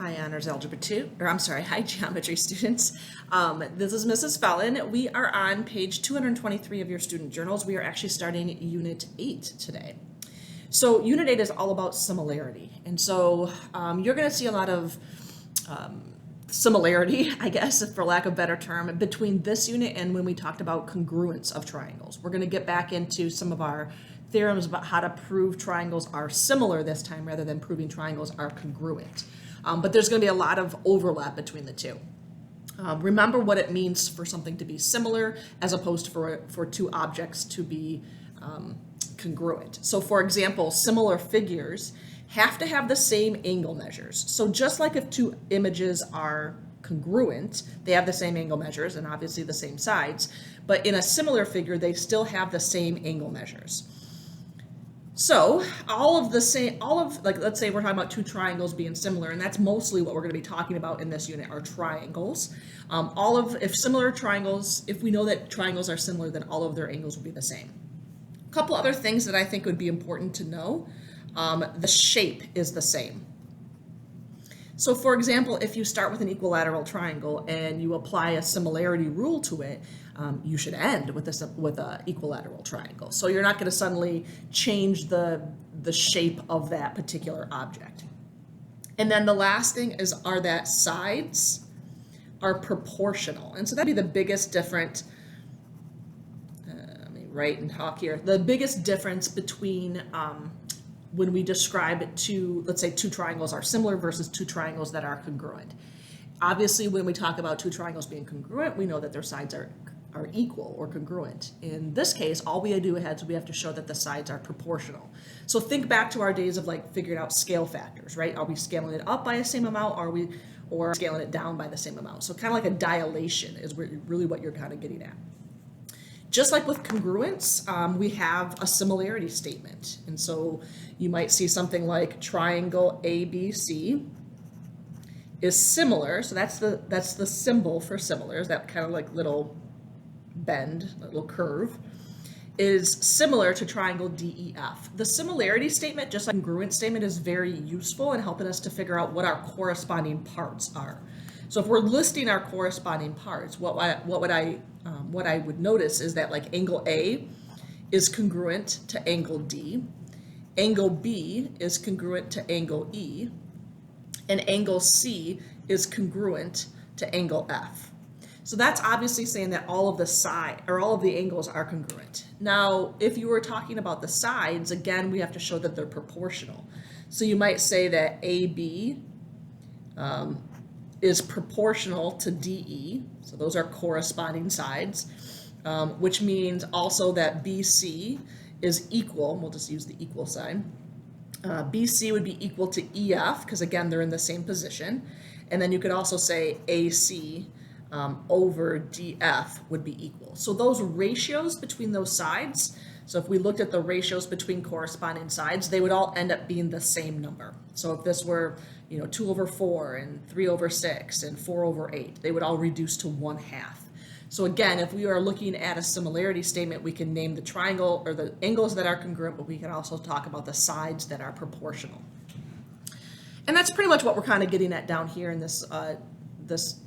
Hi, Honors Algebra 2, or I'm sorry, hi, Geometry students. This is Mrs. Fellon. We are on page 223 of your student journals. We are actually starting Unit 8 today. So Unit 8 is all about similarity. And so you're going to see a lot of similarity, I guess, for lack of a better term, between this unit and when we talked about congruence of triangles. We're going to get back into some of our theorems about how to prove triangles are similar this time rather than proving triangles are congruent. But there's going to be a lot of overlap between the two. Remember what it means for something to be similar as opposed to for two objects to be congruent. So for example, similar figures have to have the same angle measures. So just like if two images are congruent, they have the same angle measures and obviously the same sides, but in a similar figure, they still have the same angle measures. So let's say we're talking about two triangles being similar, and that's mostly what we're going to be talking about in this unit are triangles. If we know that triangles are similar, then all of their angles will be the same. A couple other things that I think would be important to know. The shape is the same. So for example, if you start with an equilateral triangle and you apply a similarity rule to it, you should end with a equilateral triangle. So you're not going to suddenly change the shape of that particular object. And then the last thing are that sides are proportional. And so that'd be the biggest difference. Let me write and talk here. The biggest difference between when we describe it to, let's say two triangles are similar versus two triangles that are congruent. Obviously, when we talk about two triangles being congruent, we know that their sides are equal or congruent. In this case, all we do is we have to show that the sides are proportional. So think back to our days of like figuring out scale factors, right? Are we scaling it up by the same amount, or scaling it down by the same amount? So kind of like a dilation is really what you're kind of getting at. Just like with congruence, we have a similarity statement. And so you might see something like triangle ABC is similar. So that's the symbol for similar, that kind of like little bend, little curve, is similar to triangle DEF. The similarity statement, just like congruence statement, is very useful in helping us to figure out what our corresponding parts are. So if we're listing our corresponding parts, what I would notice is that like angle A is congruent to angle D, angle B is congruent to angle E, and angle C is congruent to angle F. So that's obviously saying that all of the angles are congruent. Now, if you were talking about the sides, again, we have to show that they're proportional. So you might say that AB is proportional to DE, so those are corresponding sides, which means also that BC is equal, and we'll just use the equal sign. BC would be equal to EF, because again, they're in the same position. And then you could also say AC over DF would be equal. So those ratios between those sides, so if we looked at the ratios between corresponding sides, they would all end up being the same number. So if this were 2/4 and 3/6 and 4/8, they would all reduce to 1/2. So again, if we are looking at a similarity statement, we can name the triangle or the angles that are congruent, but we can also talk about the sides that are proportional. And that's pretty much what we're kind of getting at down here in this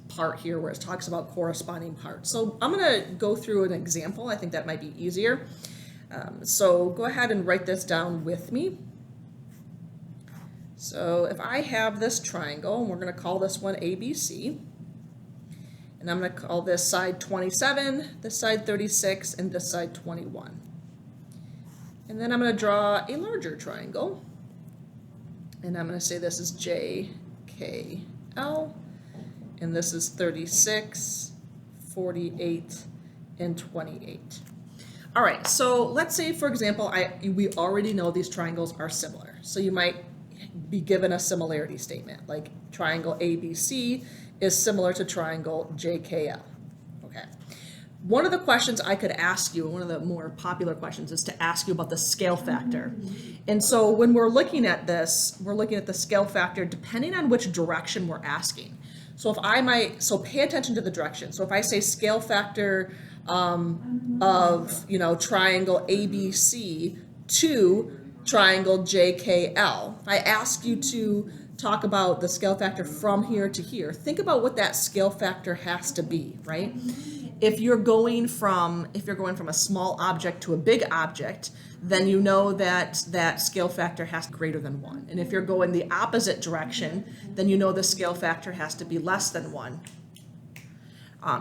part here where it talks about corresponding parts. So I'm going to go through an example. I think that might be easier. So go ahead and write this down with me. So if I have this triangle, and we're going to call this one ABC, and I'm going to call this side 27, this side 36, and this side 21. And then I'm going to draw a larger triangle, and I'm going to say this is JKL, and this is 36, 48, and 28. All right, so let's say, for example, we already know these triangles are similar. So you might be given a similarity statement, like triangle ABC is similar to triangle JKL. Okay. One of the questions I could ask you, one of the more popular questions, is to ask you about the scale factor. And so when we're looking at this, we're looking at the scale factor depending on which direction we're asking. So pay attention to the direction. So if I say scale factor of triangle ABC to triangle JKL, I ask you to talk about the scale factor from here to here, think about what that scale factor has to be, right? If you're going from a small object to a big object, then you know that that scale factor has to be greater than 1. And if you're going the opposite direction, then you know the scale factor has to be less than 1.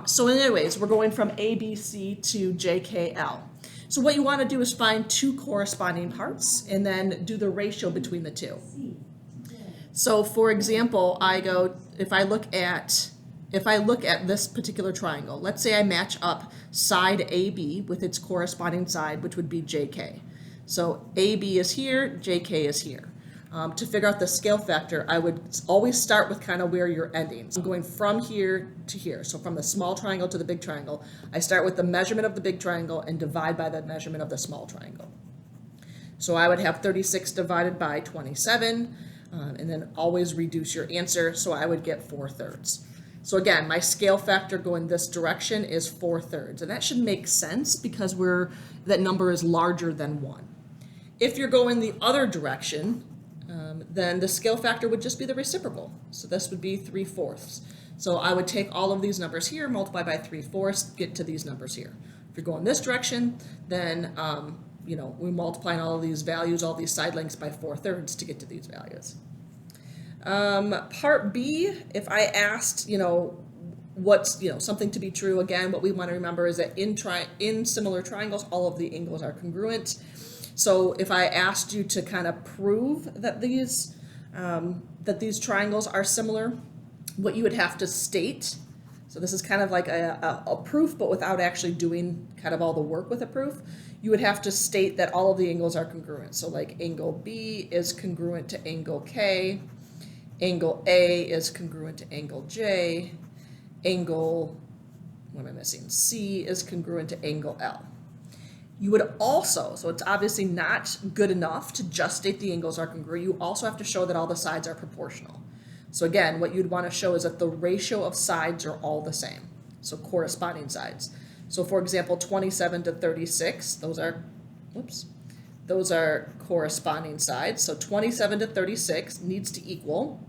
So anyways, we're going from ABC to JKL. So what you want to do is find two corresponding parts and then do the ratio between the two. So for example, if I look at this particular triangle, let's say I match up side AB with its corresponding side, which would be JK. So AB is here, JK is here. To figure out the scale factor, I would always start with kind of where you're ending. So I'm going from here to here. So from the small triangle to the big triangle, I start with the measurement of the big triangle and divide by the measurement of the small triangle. So I would have 36 divided by 27, and then always reduce your answer. So I would get 4/3. So again, my scale factor going this direction is 4/3, and that should make sense because that number is larger than 1. If you're going the other direction, then the scale factor would just be the reciprocal. So this would be 3/4. So I would take all of these numbers here, multiply by 3/4, get to these numbers here. If you're going this direction, then we're multiplying all of these values, all these side lengths by 4/3 to get to these values. Part B, if I asked, what's something to be true, again, what we want to remember is that in similar triangles, all of the angles are congruent. So if I asked you to kind of prove that these triangles are similar, what you would have to state, so this is kind of like a proof, but without actually doing kind of all the work with a proof, you would have to state that all of the angles are congruent. So like angle B is congruent to angle K, angle A is congruent to angle J, angle, what am I missing? C is congruent to angle L. You would also, so it's obviously not good enough to just state the angles are congruent, you also have to show that all the sides are proportional. So again, what you'd want to show is that the ratio of sides are all the same, so corresponding sides. So for example, 27 to 36, those are corresponding sides. So 27 to 36 needs to equal,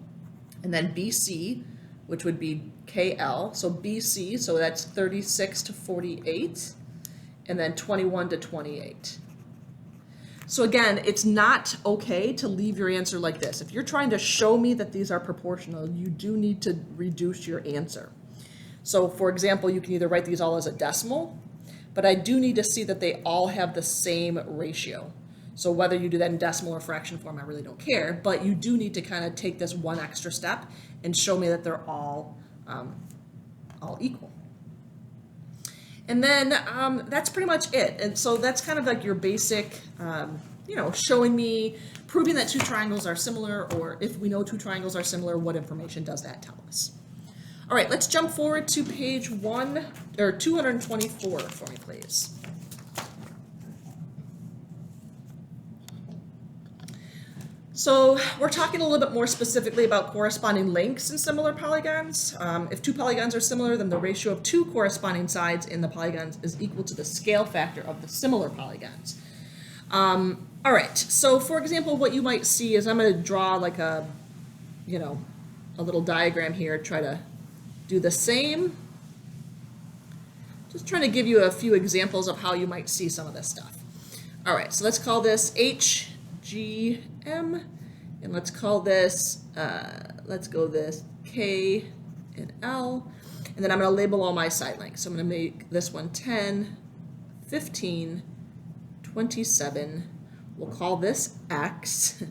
and then BC, which would be KL, so BC, so that's 36 to 48, and then 21 to 28. So again, it's not okay to leave your answer like this. If you're trying to show me that these are proportional, you do need to reduce your answer. So for example, you can either write these all as a decimal, but I do need to see that they all have the same ratio. So whether you do that in decimal or fraction form, I really don't care, but you do need to kind of take this one extra step and show me that they're all equal. And then that's pretty much it. And so that's kind of like your basic, showing me, proving that two triangles are similar, or if we know two triangles are similar, what information does that tell us? All right, let's jump forward to page 224 for me, please. So we're talking a little bit more specifically about corresponding lengths in similar polygons. If two polygons are similar, then the ratio of two corresponding sides in the polygons is equal to the scale factor of the similar polygons. All right, so for example, what you might see is I'm going to draw like a little diagram here, try to do the same. Just trying to give you a few examples of how you might see some of this stuff. All right, so let's call this HGM, and let's call this, let's go this K and L, and then I'm going to label all my side lengths. So I'm going to make this one 10, 15, 27, we'll call this X,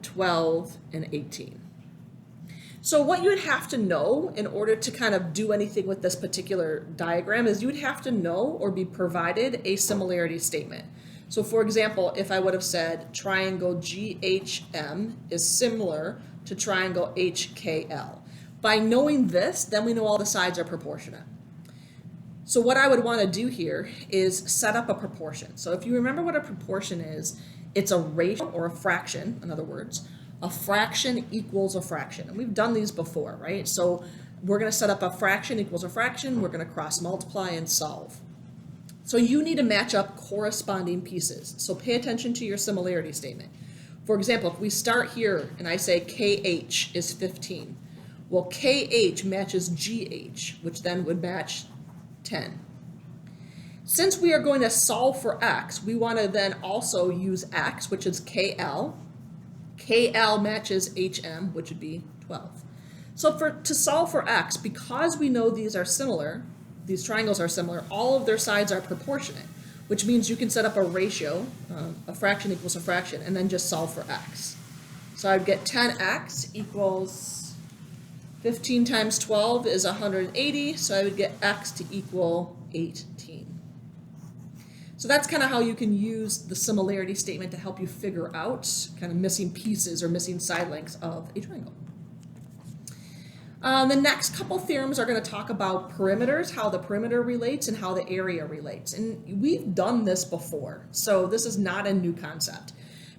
12, and 18. So what you would have to know in order to kind of do anything with this particular diagram is you would have to know or be provided a similarity statement. So for example, if I would have said triangle GHM is similar to triangle HKL. By knowing this, then we know all the sides are proportionate. So what I would want to do here is set up a proportion. So if you remember what a proportion is, it's a ratio or a fraction, in other words. A fraction equals a fraction. And we've done these before, right? So we're going to set up a fraction equals a fraction. We're going to cross multiply and solve. So you need to match up corresponding pieces. So pay attention to your similarity statement. For example, if we start here and I say KH is 15, well, KH matches GH, which then would match 10. Since we are going to solve for X, we want to then also use X, which is KL. KL matches HM, which would be 12. So to solve for X, because we know these are similar, these triangles are similar, all of their sides are proportionate, which means you can set up a ratio, a fraction equals a fraction, and then just solve for X. So I'd get 10X equals 15 times 12 is 180, so I would get X to equal 18. So that's kind of how you can use the similarity statement to help you figure out kind of missing pieces or missing side lengths of a triangle. The next couple theorems are going to talk about perimeters, how the perimeter relates and how the area relates. And we've done this before, so this is not a new concept.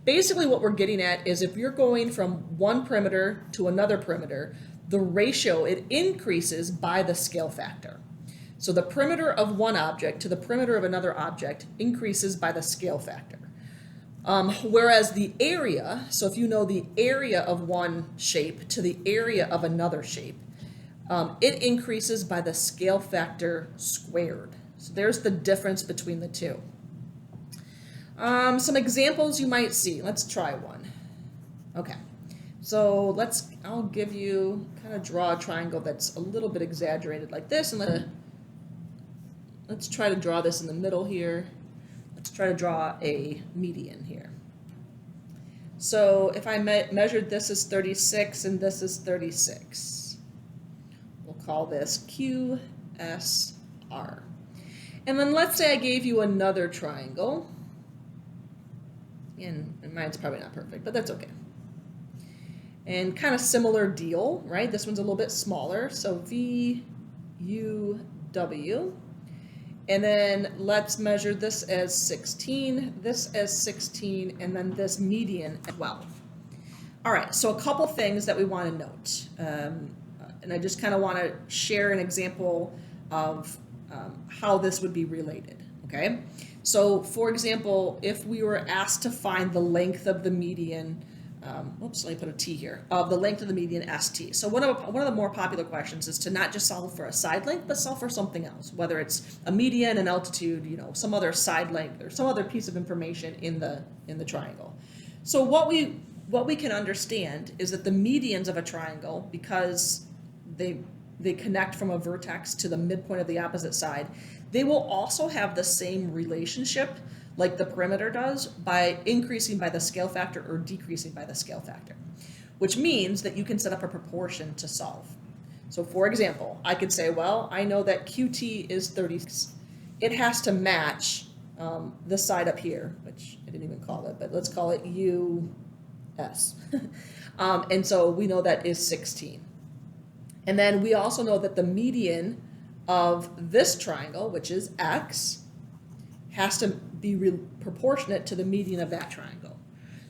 Basically what we're getting at is if you're going from one perimeter to another perimeter, the ratio, it increases by the scale factor. So the perimeter of one object to the perimeter of another object increases by the scale factor. Whereas the area, so if you know the area of one shape to the area of another shape, it increases by the scale factor squared. So there's the difference between the two. Some examples you might see. Let's try one. Okay, so I'll give you, kind of draw a triangle that's a little bit exaggerated like this, and let's try to draw this in the middle here. Let's try to draw a median here. So if I measured this as 36 and this is 36, we'll call this QSR. And then let's say I gave you another triangle, and mine's probably not perfect, but that's okay. And kind of similar deal, right? This one's a little bit smaller, so VUW. And then let's measure this as 16, this as 16, and then this median as 12. All right, so a couple things that we want to note. And I just kind of want to share an example of how this would be related, okay? So for example, if we were asked to find the length of the median, oops, let me put a T here, of the length of the median ST. So one of the more popular questions is to not just solve for a side length, but solve for something else, whether it's a median, an altitude, you know, some other side length or some other piece of information in the triangle. So what we can understand is that the medians of a triangle, because they connect from a vertex to the midpoint of the opposite side, they will also have the same relationship like the perimeter does by increasing by the scale factor or decreasing by the scale factor, which means that you can set up a proportion to solve. So for example, I could say, well, I know that QT is 36. It has to match this side up here, which I didn't even call it, but let's call it US. And so we know that is 16. And then we also know that the median of this triangle, which is X, has to be proportionate to the median of that triangle.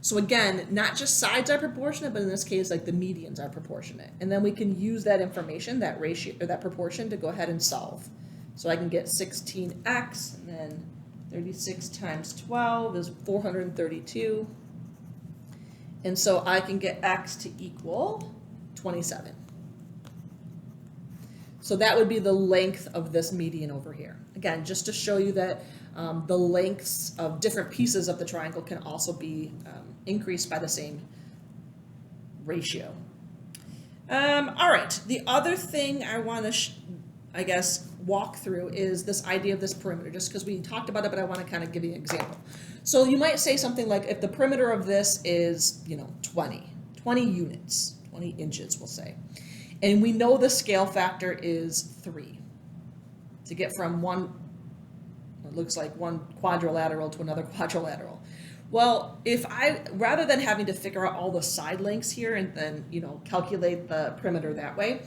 So again, not just sides are proportionate, but in this case, like the medians are proportionate. And then we can use that information, that ratio or that proportion, to go ahead and solve. So I can get 16x, and then 36 times 12 is 432. And so I can get x to equal 27. So that would be the length of this median over here. Again, just to show you that the lengths of different pieces of the triangle can also be increased by the same ratio. All right, the other thing I want to, walk through is this idea of this perimeter, just because we talked about it, but I want to kind of give you an example. So you might say something like, if the perimeter of this is, 20 units, 20 inches, we'll say. And we know the scale factor is 3 to get from one, it looks like one quadrilateral to another quadrilateral. Well, rather than having to figure out all the side lengths here and then, calculate the perimeter that way,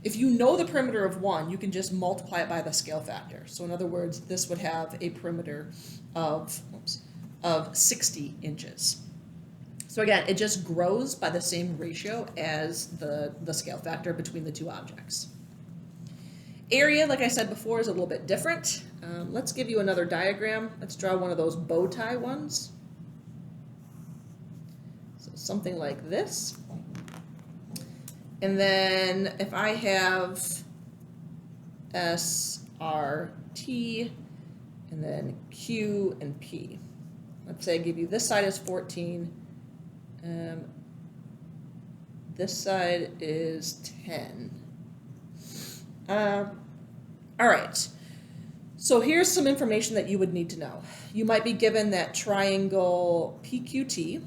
if you know the perimeter of one, you can just multiply it by the scale factor. So in other words, this would have a perimeter of 60 inches. So again, it just grows by the same ratio as the scale factor between the two objects. Area, like I said before, is a little bit different. Let's give you another diagram. Let's draw one of those bow tie ones. something like this. And then if I have S, R, T, and then Q and P. Let's say I give you this side is 14. This side is 10. All right. So here's some information that you would need to know. You might be given that triangle PQT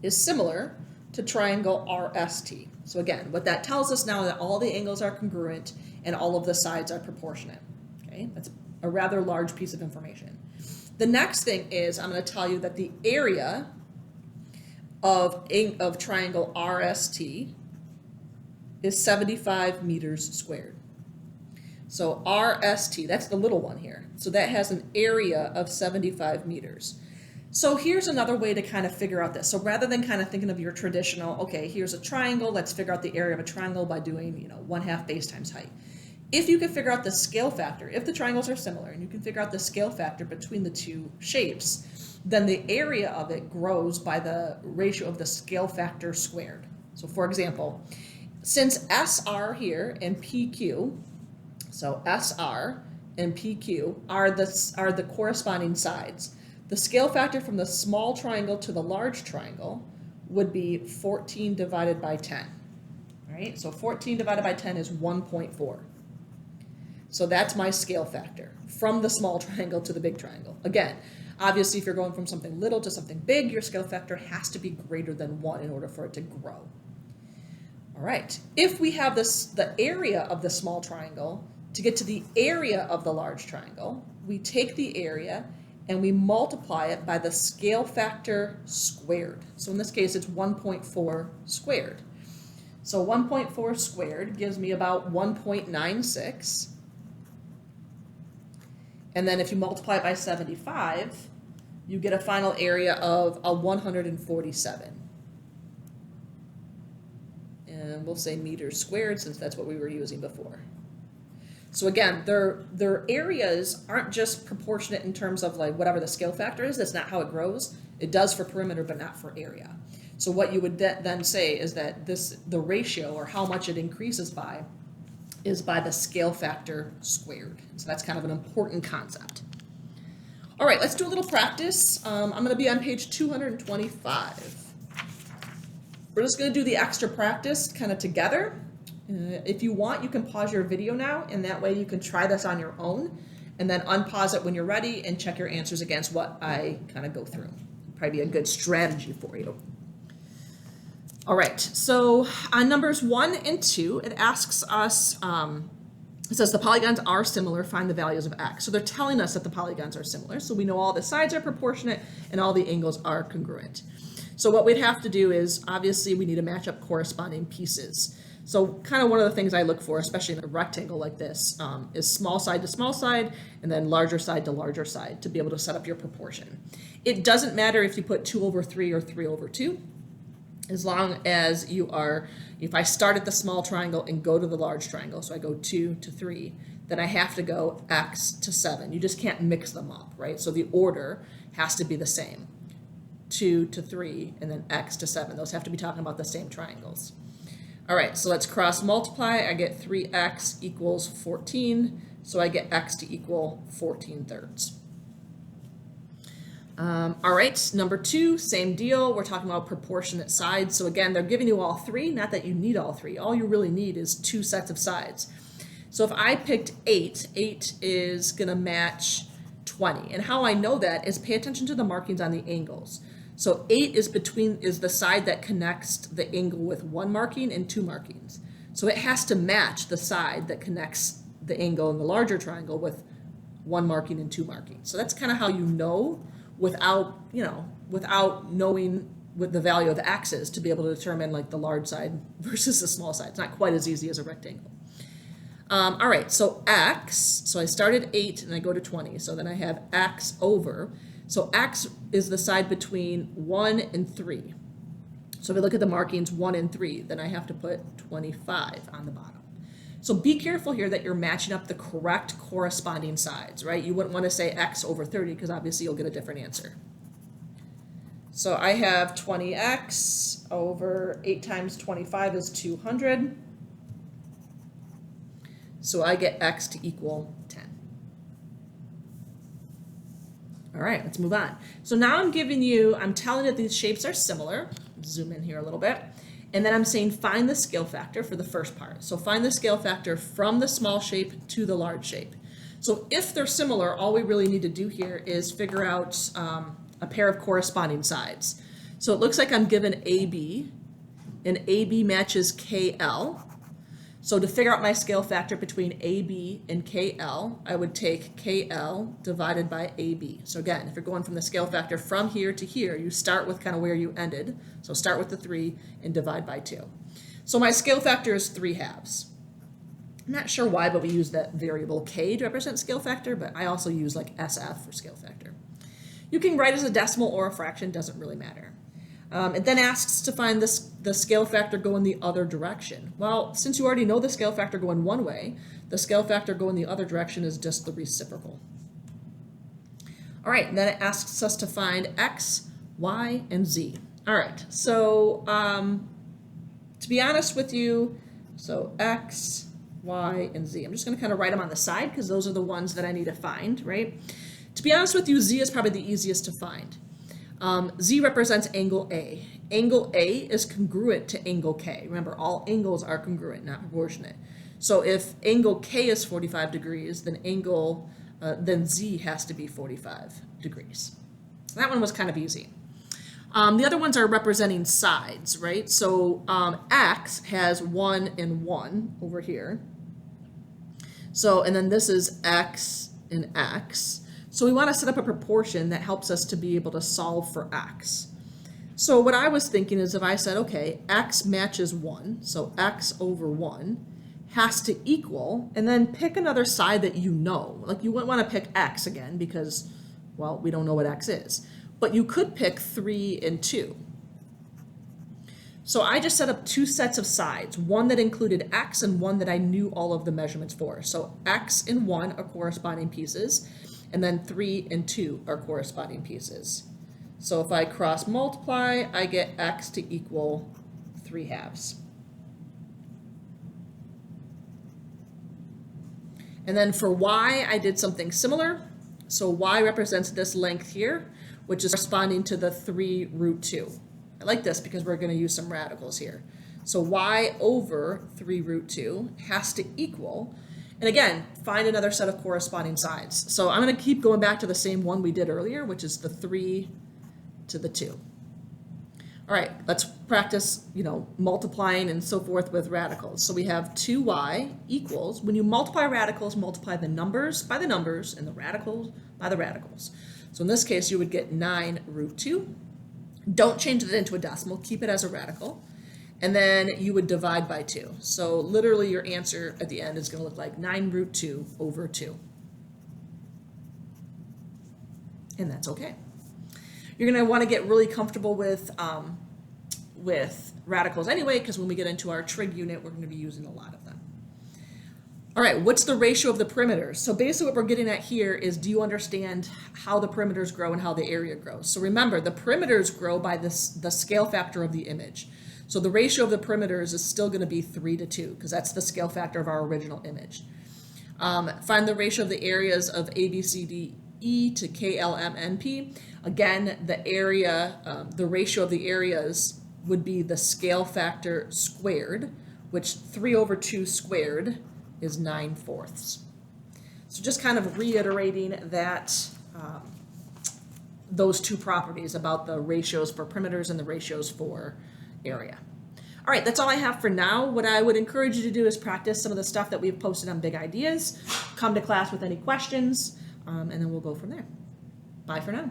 is similar to triangle RST. So again, what that tells us now is that all the angles are congruent and all of the sides are proportionate. Okay, that's a rather large piece of information. The next thing is I'm going to tell you that the area of triangle RST is 75 meters squared. So RST, that's the little one here. So that has an area of 75 meters. So here's another way to kind of figure out this. So rather than kind of thinking of your traditional, okay, here's a triangle, let's figure out the area of a triangle by doing, 1/2 base times height. If you can figure out the scale factor, if the triangles are similar and you can figure out the scale factor between the two shapes, then the area of it grows by the ratio of the scale factor squared. So for example, since SR here and PQ, so SR and PQ are the corresponding sides, the scale factor from the small triangle to the large triangle would be 14 divided by 10. All right, so 14 divided by 10 is 1.4. So that's my scale factor from the small triangle to the big triangle. Again, obviously, if you're going from something little to something big, your scale factor has to be greater than 1 in order for it to grow. All right, if we have the area of the small triangle, to get to the area of the large triangle, we take the area and we multiply it by the scale factor squared. So in this case, it's 1.4 squared. So 1.4 squared gives me about 1.96. And then if you multiply it by 75, you get a final area of a 147. And we'll say meters squared since that's what we were using before. So again, their areas aren't just proportionate in terms of like whatever the scale factor is. That's not how it grows. It does for perimeter, but not for area. So what you would then say is that the ratio or how much it increases by is by the scale factor squared. So that's kind of an important concept. All right, let's do a little practice. I'm going to be on page 225. We're just going to do the extra practice kind of together. If you want, you can pause your video now, and that way you can try this on your own, and then unpause it when you're ready and check your answers against what I kind of go through. Probably be a good strategy for you. All right, so on numbers 1 and 2, it asks us, it says the polygons are similar, find the values of x. So they're telling us that the polygons are similar, so we know all the sides are proportionate and all the angles are congruent. So what we'd have to do is, obviously, we need to match up corresponding pieces. So kind of one of the things I look for, especially in a rectangle like this, is small side to small side and then larger side to larger side to be able to set up your proportion. It doesn't matter if you put 2/3 or 3/2, as long as you are, if I start at the small triangle and go to the large triangle, so I go 2 to 3, then I have to go x to 7. You just can't mix them up, right? So the order has to be the same. 2 to 3 and then x to 7. Those have to be talking about the same triangles. All right, so let's cross multiply. I get 3x equals 14, so I get x to equal 14/3. All right, number 2, same deal. We're talking about proportionate sides. So again, they're giving you all 3, not that you need all 3. All you really need is 2 sets of sides. So if I picked 8, 8 is going to match 20. And how I know that is pay attention to the markings on the angles. So 8 is the side that connects the angle with 1 marking and 2 markings. So it has to match the side that connects the angle in the larger triangle with 1 marking and 2 markings. So that's kind of how you know without knowing what the value of x is to be able to determine like the large side versus the small side. It's not quite as easy as a rectangle. All right, so x, so I started 8 and I go to 20. So then I have x over. So x is the side between 1 and 3. So if I look at the markings 1 and 3, then I have to put 25 on the bottom. So be careful here that you're matching up the correct corresponding sides, right? You wouldn't want to say x over 30 because obviously you'll get a different answer. So I have 20x over 8 times 25 is 200. So I get x to equal 10. All right, let's move on. So now I'm telling you that these shapes are similar. Zoom in here a little bit. And then I'm saying find the scale factor for the first part. So find the scale factor from the small shape to the large shape. So if they're similar, all we really need to do here is figure out a pair of corresponding sides. So it looks like I'm given AB, and AB matches KL. So to figure out my scale factor between AB and KL, I would take KL divided by AB. So again, if you're going from the scale factor from here to here, you start with kind of where you ended. So start with the 3 and divide by 2. So my scale factor is 3/2. I'm not sure why, but we use that variable K to represent scale factor, but I also use like SF for scale factor. You can write as a decimal or a fraction, doesn't really matter. It then asks to find the scale factor going the other direction. Well, since you already know the scale factor going one way, the scale factor going the other direction is just the reciprocal. All right, and then it asks us to find x, y, and z. All right, so to be honest with you, so x, y, and z. I'm just going to kind of write them on the side because those are the ones that I need to find, right? To be honest with you, z is probably the easiest to find. Z represents angle A. Angle A is congruent to angle K. Remember, all angles are congruent, not proportionate. So if angle K is 45 degrees, then Z has to be 45 degrees. That one was kind of easy. The other ones are representing sides, right? So X has 1 and 1 over here. So, and then this is X and X. So we want to set up a proportion that helps us to be able to solve for x. So what I was thinking is if I said, okay, x matches 1, so x over 1 has to equal, and then pick another side that you know. Like you wouldn't want to pick x again because, well, we don't know what x is. But you could pick 3 and 2. So I just set up 2 sets of sides, one that included x and one that I knew all of the measurements for. So x and 1 are corresponding pieces. And then 3 and 2 are corresponding pieces. So if I cross multiply, I get x to equal 3/2. And then for y, I did something similar. So y represents this length here, which is corresponding to the 3√2. I like this because we're going to use some radicals here. So y over 3√2 has to equal, and again, find another set of corresponding sides. So I'm going to keep going back to the same one we did earlier, which is the 3 to the 2. All right, let's practice, multiplying and so forth with radicals. So we have 2y equals, when you multiply radicals, multiply the numbers by the numbers and the radicals by the radicals. So in this case, you would get 9√2. Don't change it into a decimal, keep it as a radical. And then you would divide by 2. So literally your answer at the end is going to look like 9√2 over 2. And that's okay. You're going to want to get really comfortable with radicals anyway, because when we get into our trig unit, we're going to be using a lot of them. All right, what's the ratio of the perimeters? So basically what we're getting at here is, do you understand how the perimeters grow and how the area grows? So remember, the perimeters grow by the scale factor of the image. So the ratio of the perimeters is still going to be 3 to 2, because that's the scale factor of our original image. Find the ratio of the areas of A, B, C, D, E to K, L, M, N, P. Again, the ratio of the areas would be the scale factor squared, which 3 over 2 squared is 9/4. So just kind of reiterating that those two properties about the ratios for perimeters and the ratios for area. All right, that's all I have for now. What I would encourage you to do is practice some of the stuff that we've posted on Big Ideas. Come to class with any questions, and then we'll go from there. Bye for now.